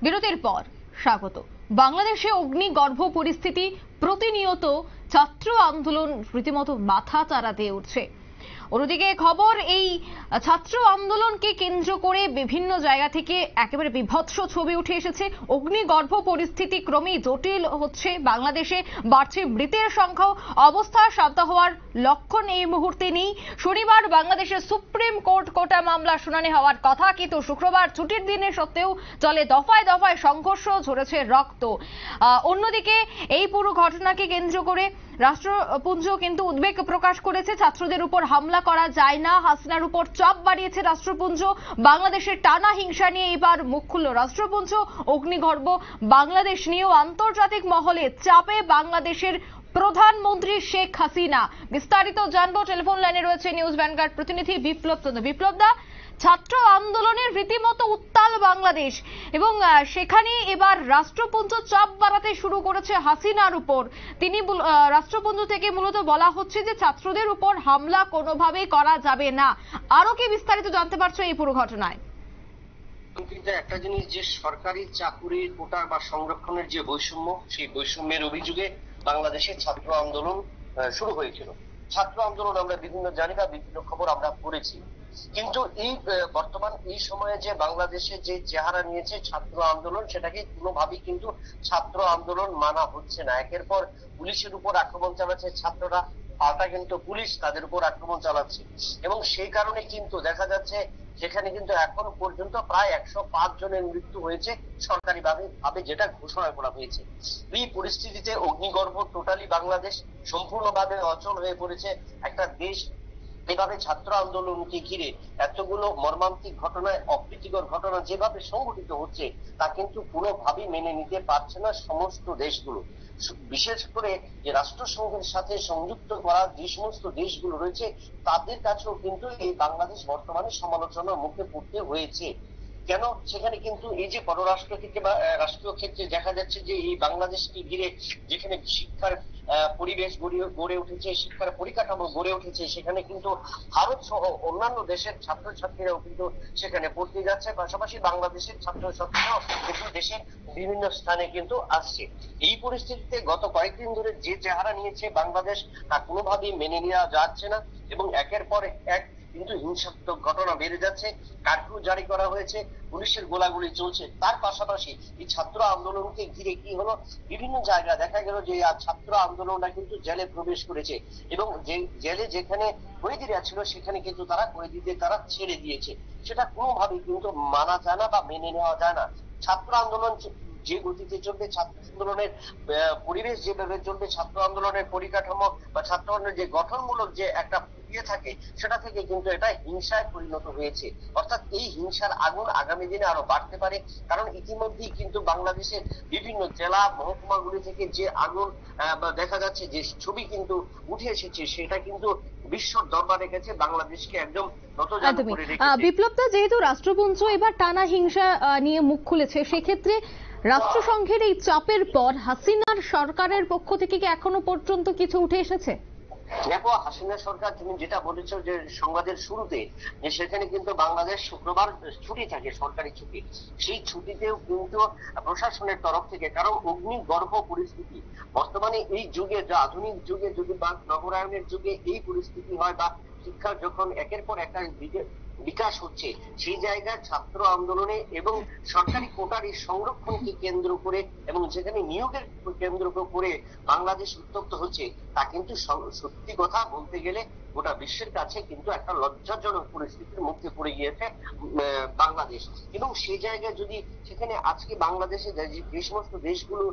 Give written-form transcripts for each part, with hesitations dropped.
বিরতির পর স্বাগত। বাংলাদেশে অগ্নিগর্ভ পরিস্থিতি, প্রতিনিয়ত ছাত্র আন্দোলন রীতিমতো মাথা চাড়া দিয়ে উঠছে। অন্যদিকে খবর, এই ছাত্র আন্দোলনকে কেন্দ্র করে বিভিন্ন জায়গা থেকে একেবারে বিভৎস ছবি উঠে এসেছে। অগ্নিগর্ভ পরিস্থিতি ক্রমেই জটিল হচ্ছে বাংলাদেশে, বাড়ছে মৃতের সংখ্যাও। অবস্থা শান্ত হওয়ার লক্ষণ এই মুহূর্তে নেই। শনিবার বাংলাদেশের সুপ্রিম কোর্ট কোটা মামলা শুনানি হওয়ার কথা, কিন্তু শুক্রবার ছুটির দিনের সত্ত্বেও চলে দফায় দফায় সংঘর্ষ, ঝরেছে রক্ত। অন্যদিকে এই পুরো ঘটনাকে কেন্দ্র করে রাষ্ট্রপুঞ্জ কিন্তু উদ্বেগ প্রকাশ করেছে। ছাত্রদের উপর হামলা করা যায় না, হাসিনার উপর চাপ বাড়িয়েছে রাষ্ট্রপুঞ্জ। বাংলাদেশের টানা হিংসা নিয়ে এবার মুখ খুলল রাষ্ট্রপুঞ্জ। অগ্নিগর্ভ বাংলাদেশ নিয়েও আন্তর্জাতিক মহলে চাপে বাংলাদেশের প্রধানমন্ত্রী শেখ হাসিনা। বিস্তারিত জানবো, টেলিফোন লাইনে রয়েছে নিউজ ভ্যানগার্ড প্রতিনিধি বিপ্লব চন্দ্র। বিপ্লব দা, ছাত্র আন্দোলনের রীতিমতো উত্তাল বাংলাদেশ, এবং সেখানে এবার রাষ্ট্রপুঞ্জ চাপ বাড়াতে শুরু করেছে হাসিনার উপর। তিনি রাষ্ট্রপুঞ্জ থেকে মূলত বলা হচ্ছে যে ছাত্রদের উপর হামলা কোনোভাবেই করা যাবে না। আরো কি বিস্তারিত জানতে পারছো এই পুরো ঘটনায়? কিন্তু একটা জিনিস, যে সরকারি চাকুরির কোটা বা সংরক্ষণের যে বৈষম্য, সেই বৈষম্যের অভিযোগে বাংলাদেশে ছাত্র আন্দোলন শুরু হয়েছিল। ছাত্র আন্দোলন আমরা বিভিন্ন জায়গা বিভিন্ন খবর আমরা পড়েছি, কিন্তু এই বর্তমান এই সময়ে যে বাংলাদেশে যে চেহারা নিয়েছে ছাত্র আন্দোলন, সেটাকে কোনোভাবেই কিন্তু ছাত্র আন্দোলন মানা হচ্ছে না। একের পর পুলিশের উপর আক্রমণ চালাচ্ছে ছাত্ররা, পাল্টা কিন্তু পুলিশ তাদের উপর আক্রমণ চালাচ্ছে, এবং সেই কারণে কিন্তু দেখা যাচ্ছে সেখানে কিন্তু এখন পর্যন্ত প্রায় 105 জনের মৃত্যু হয়েছে সরকারি ভাবে যেটা ঘোষণা করা হয়েছে। এই পরিস্থিতিতে অগ্নিগর্ভ টোটালি বাংলাদেশ সম্পূর্ণভাবে অচল হয়ে পড়েছে। একটা দেশ এভাবে ছাত্র আন্দোলনকে ঘিরে এতগুলো মর্মান্তিক ঘটনায়, অপ্রীতিকর ঘটনা যেভাবে সংঘটিত হচ্ছে, তা কিন্তু কোনোভাবেই মেনে নিতে পারছে না সমস্ত দেশগুলো। বিশেষ করে যে রাষ্ট্রসংঘের সাথে সংযুক্ত করা যে সমস্ত দেশগুলো রয়েছে, তাদের কাছেও কিন্তু এই বাংলাদেশ বর্তমানে সমালোচনার মুখে পড়তে হয়েছে। কেন? সেখানে কিন্তু এই যে পররাষ্ট্র ক্ষেত্রে বা রাষ্ট্রীয় ক্ষেত্রে দেখা যাচ্ছে যে এই বাংলাদেশকে ঘিরে যেখানে শিক্ষার পরিবেশ গড়ে উঠেছে, শিক্ষার পরিকাঠামো গড়ে উঠেছে, সেখানে কিন্তু ভারত সহ অন্যান্য দেশের ছাত্রছাত্রীরাও কিন্তু সেখানে পড়তে যাচ্ছে। পাশাপাশি বাংলাদেশের ছাত্রছাত্রীরাও কিন্তু দেশের বিভিন্ন স্থানে কিন্তু আসছে। এই পরিস্থিতিতে গত কয়েকদিন ধরে যে চেহারা নিয়েছে বাংলাদেশ, তা কোনোভাবেই মেনে নেওয়া যাচ্ছে না, এবং একের পর এক কিন্তু হিংসাত্মক ঘটনা বেড়ে যাচ্ছে। কারফিউ জারি করা হয়েছে, পুলিশের গোলাগুলি চলছে। তার পাশাপাশি এই ছাত্র আন্দোলনকে ঘিরে কি হলো, বিভিন্ন জায়গায় দেখা গেল যে ছাত্র আন্দোলনটা কিন্তু জেলে প্রবেশ করেছে, এবং যে জেলে যেখানে কয়েদিরা ছিল সেখানে কিন্তু তারা কয়েদিদের তারা ছেড়ে দিয়েছে। সেটা কোনোভাবেই কিন্তু মানা যায় না বা মেনে নেওয়া যায় না। ছাত্র আন্দোলন যে গতিতে চলবে, ছাত্র আন্দোলনের পরিবেশ যেভাবে চলবে, ছাত্র আন্দোলনের পরিকাঠামো বা ছাত্র আন্দোলনের যে গঠনমূলক যে একটা থাকে, সেটা থেকে কিন্তু এটা হিংসায় পরিণত হয়েছে। অর্থাৎ এই হিংসার আগুন আগামী দিনে আরো বাড়তে পারে, কারণ ইতিমধ্যেই কিন্তু বাংলাদেশের বিভিন্ন জেলা মহকুমাগুলি থেকে যে আগুন দেখা যাচ্ছে, যে ছবি কিন্তু উঠে এসেছে, সেটা কিন্তু বিশ্বর দরবারে গেছে, বাংলাদেশকে একদম নতজানু করে রেখেছে। বিপ্লবটা, যেহেতু রাষ্ট্রপুঞ্জ এবার টানা হিংসা নিয়ে মুখ খুলেছে, সেক্ষেত্রে রাষ্ট্রসংঘের এই চাপের পর হাসিনার সরকারের পক্ষ থেকে কি এখনো পর্যন্ত কিছু উঠে এসেছে? দেখো, হাসিনা সরকার, তুমি যেটা বলেছো যে সংবাদের শুরুতে, যে সেখানে কিন্তু বাংলাদেশ শুক্রবার ছুটি থাকে, সরকারি ছুটি। সেই ছুটিতেও কিন্তু প্রশাসনের তরফ থেকে, কারণ অগ্নিগর্ভ পরিস্থিতি বর্তমানে এই যুগে, যে আধুনিক যুগে যদি বা নগরায়নের যুগে এই পরিস্থিতি হয়, বা শিক্ষা যখন একের পর একটা বিকাশ হচ্ছে, সেই জায়গায় ছাত্র আন্দোলনে এবং সরকারি কোটার এই সংরক্ষণকে কেন্দ্র করে, এবং যেখানে নিয়োগের কেন্দ্র করে বাংলাদেশ উত্তপ্ত হচ্ছে, তা কিন্তু সত্যি কথা বলতে গেলে গোটা বিশ্বের কাছে কিন্তু একটা লজ্জাজনক পরিস্থিতির মুখে পড়ে গিয়েছে বাংলাদেশ। এবং সেই জায়গায় যদি সেখানে আজকে বাংলাদেশে যে সমস্ত দেশগুলো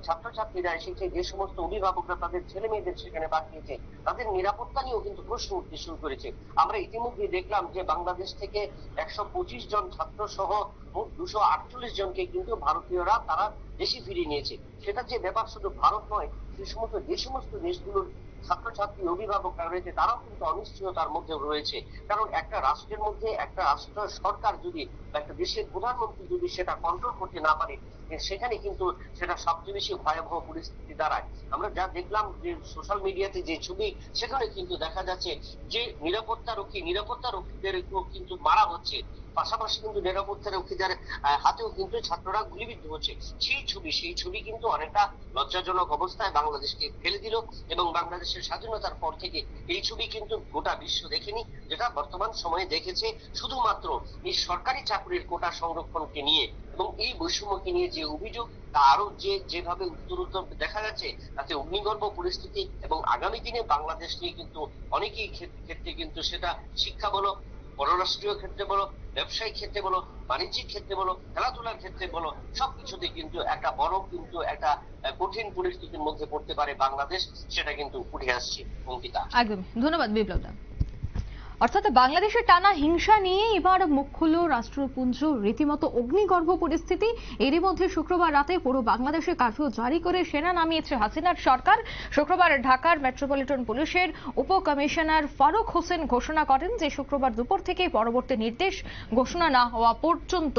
ছাত্রছাত্রীরা এসেছে, যে সমস্ত অভিভাবকরা তাদের ছেলে মেয়েদের সেখানে পাঠিয়েছে, তাদের নিরাপত্তা নিয়েও কিন্তু প্রশ্ন উঠতে শুরু করেছে। আমরা ইতিমধ্যে দেখলাম যে বাংলাদেশ থেকে 125 জন ছাত্র সহ মোট 248 জনকে কিন্তু ভারতীয়রা তারা দেশে ফিরিয়ে নিয়েছে। সেটা যে ব্যাপার শুধু ভারত নয়, যে সমস্ত দেশগুলোর ছাত্রছাত্রী অভিভাবকরা রয়েছে, তারাও কিন্তু অনিশ্চয়তার মধ্যে রয়েছে। কারণ একটা রাষ্ট্রের মধ্যে একটা রাষ্ট্র সরকার যদি বা একটা দেশের প্রধানমন্ত্রী যদি সেটা কন্ট্রোল করতে না পারে, সেখানে কিন্তু সেটা সবচেয়ে বেশি ভয়াবহ পরিস্থিতি দাঁড়ায়। আমরা যা দেখলাম যে সোশ্যাল মিডিয়াতে যে ছবি, সেখানে কিন্তু দেখা যাচ্ছে যে নিরাপত্তা রক্ষীদেরকেও কিন্তু মারা হচ্ছে, পাশাপাশি কিন্তু নিরাপত্তা রক্ষীদের হাতেও কিন্তু ছাত্ররা গুলিবিদ্ধ হচ্ছে। সেই ছবি কিন্তু অনেকটা লজ্জাজনক অবস্থায় বাংলাদেশকে ফেলে দিল, এবং বাংলাদেশের স্বাধীনতার পর থেকে এই ছবি কিন্তু গোটা বিশ্ব দেখেনি, যেটা বর্তমান সময়ে দেখেছে শুধুমাত্র এই সরকারি চাকরির কোটা সংরক্ষণকে নিয়ে এবং এই বৈষম্যকে নিয়ে যে অভিযোগ, তা আরো যেভাবে উত্তরোত্তর দেখা যাচ্ছে, তাতে অগ্নিগর্ভ পরিস্থিতি এবং আগামী দিনে বাংলাদেশ নিয়ে কিন্তু অনেকেই ক্ষেত্রে কিন্তু সেটা শিক্ষা বলো, পররাষ্ট্রীয় ক্ষেত্রে বলো, ব্যবসায়িক ক্ষেত্রে বলো, বাণিজ্যিক ক্ষেত্রে বলো, খেলাধুলার ক্ষেত্রে বলো, সবকিছুতে কিন্তু একটা বড় কিন্তু একটা কঠিন পরিস্থিতির মধ্যে পড়তে পারে বাংলাদেশ, সেটা কিন্তু উঠে আসছে। অঙ্কিতা, একদম ধন্যবাদ বিপ্লব দা। অর্থাৎ বাংলাদেশের টানা হিংসা নিয়ে এবার মুখ খুলল রাষ্ট্রপুঞ্জ, রীতিমতো অগ্নিগর্ভ পরিস্থিতি। এরই মধ্যে শুক্রবার রাতে পুরো বাংলাদেশে কারফিউ জারি করে সেনা নামিয়েছে হাসিনার সরকার। শুক্রবার ঢাকার মেট্রোপলিটন পুলিশের উপকমিশনার ফারুক হোসেন ঘোষণা করেন যে শুক্রবার দুপুর থেকে পরবর্তী নির্দেশ ঘোষণা না হওয়া পর্যন্ত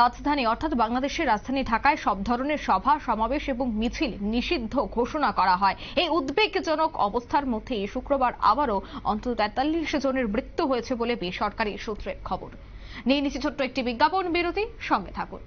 রাজধানী অর্থাৎ বাংলাদেশের রাজধানী ঢাকায় সব ধরনের সভা সমাবেশ এবং মিছিল নিষিদ্ধ ঘোষণা করা হয়। এই উদ্বেগজনক অবস্থার মধ্যে শুক্রবার আবারও অন্তত 43 জনের মৃত্যু হয়েছে বলে বেসরকারি সূত্রের খবর। নিয়ে নিচ্ছি ছোট্ট একটি বিজ্ঞাপন বিরতি, সঙ্গে থাকুন।